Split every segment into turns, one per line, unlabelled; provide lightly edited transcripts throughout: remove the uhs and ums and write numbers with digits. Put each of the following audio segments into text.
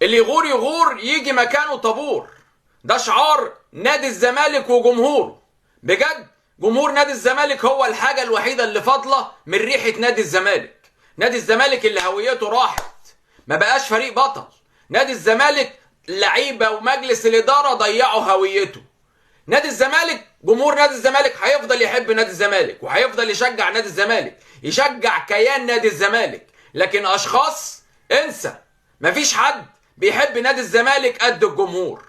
اللي يغور يغور يجي مكانه طابور. ده شعار نادي الزمالك وجمهوره. بجد جمهور نادي الزمالك هو الحاجة الوحيدة اللي فاضلة من ريحة نادي الزمالك. نادي الزمالك اللي هويته راحت، ما بقاش فريق بطل. نادي الزمالك لعيبة ومجلس الإدارة ضيعوا هويته. نادي الزمالك، جمهور نادي الزمالك هيفضل يحب نادي الزمالك وهيفضل يشجع نادي الزمالك، يشجع كيان نادي الزمالك. لكن أشخاص انسى، مفيش حد بيحب نادي الزمالك قد الجمهور.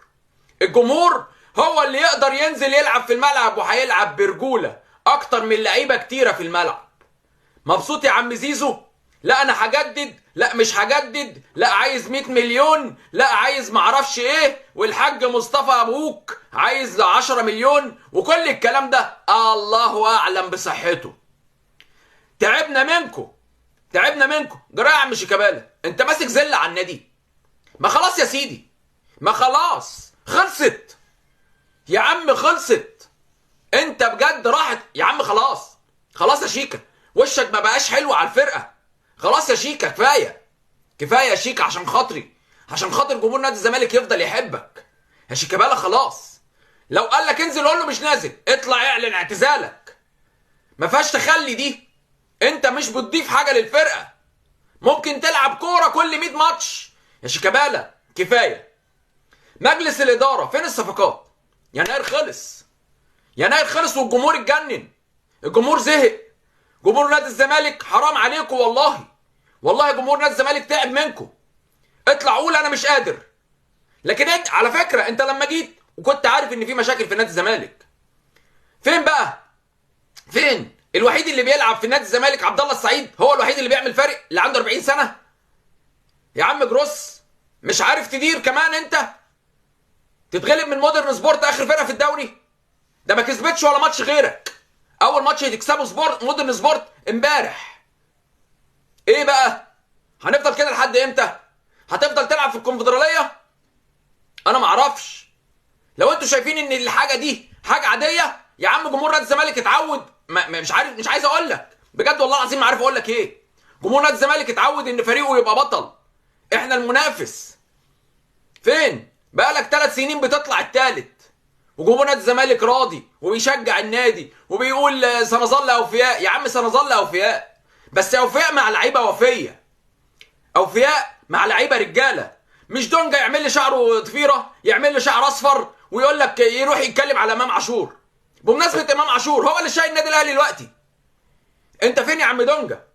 الجمهور هو اللي يقدر ينزل يلعب في الملعب وهيلعب برجولة أكتر من لعيبة كتيرة في الملعب. مبسوط يا عم زيزو؟ لا أنا هجدد، لا مش هجدد، لا عايز 100 مليون، لا عايز معرفش إيه، والحاج مصطفى أبوك عايز 10 مليون، وكل الكلام ده الله أعلم بصحته. تعبنا منكم، تعبنا منكم. جرايه يا عم شيكابالا، أنت ماسك زلة على النادي. ما خلاص يا سيدي، ما خلاص خلصت يا عم، خلصت. انت بجد راحت يا عم، خلاص خلاص يا شيكا، وشك ما بقاش حلو على الفرقه. خلاص يا شيكا، كفايه كفايه يا شيكا، عشان خاطري، عشان خاطر جمهور نادي الزمالك يفضل يحبك يا شيكابالا. خلاص، لو قال لك انزل قول له مش نازل، اطلع اعلن اعتزالك. ما فيهاش تخلي دي، انت مش بتضيف حاجه للفرقه. ممكن تلعب كوره كل 100 ماتش يا شيكابالا، كفايه. مجلس الاداره فين الصفقات؟ يناير خلص، يناير خلص والجمهور اتجنن، الجمهور زهق. جمهور نادي الزمالك حرام عليكم والله، والله جمهور نادي الزمالك تعب منكم. اطلع قول انا مش قادر. لكن انت على فكره، انت لما جيت وكنت عارف ان في مشاكل في نادي الزمالك، فين بقى؟ فين الوحيد اللي بيلعب في نادي الزمالك؟ عبد الله السعيد هو الوحيد اللي بيعمل فرق، اللي عنده 40 سنه. يا عم جروس مش عارف تدير كمان انت؟ تتغلب من مودرن سبورت اخر فرقه في الدوري، ده ما كسبتش ولا ماتش غيرك. اول ماتش تكسبه سبورت مودرن سبورت امبارح. ايه بقى؟ هنفضل كده لحد امتى؟ هتفضل تلعب في الكونفدراليه؟ انا ما اعرفش. لو انتوا شايفين ان الحاجه دي حاجه عاديه، يا عم جمهور نادي الزمالك اتعود، مش عارف، مش عايز اقول لك بجد والله العظيم ما عارف اقول لك ايه. جمهور نادي الزمالك اتعود ان فريقه يبقى بطل، احنا المنافس. فين؟ بقالك 3 سنين بتطلع الثالث، وجمهور نادي الزمالك راضي وبيشجع النادي وبيقول سنظل اوفياء. يا عم سنظل اوفياء، بس اوفياء مع لعيبه وفيه، اوفياء مع لعيبه رجاله. مش دونجا يعمل لي شعره ضفيره، يعمل لي شعر اصفر ويقول لك يروح يتكلم على امام عاشور. بمناسبه امام عاشور، هو اللي شايل النادي الاهلي دلوقتي. انت فين يا عم دونجا؟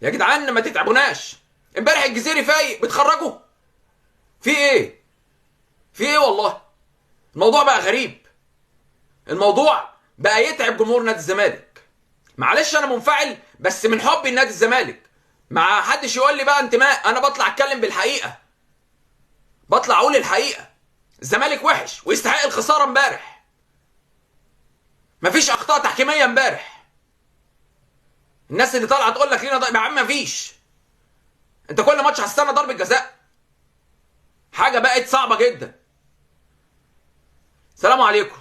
يا جدعان ما تتعبوناش. امبارح الجزيري فايق بتخرجوا في ايه؟ في ايه والله؟ الموضوع بقى غريب، الموضوع بقى يتعب جمهور نادي الزمالك. معلش انا منفعل بس من حبي لنادي الزمالك، ما حدش يقول لي بقى انتماء. انا بطلع اتكلم بالحقيقه، بطلع اقول الحقيقه. الزمالك وحش ويستحق الخساره امبارح، مفيش اخطاء تحكيميه امبارح. الناس اللي طالعه تقول لك لينا يا عم مفيش. انت كل ماتش هتستنى ضربه جزاء، حاجه بقت صعبه جدا. السلام عليكم.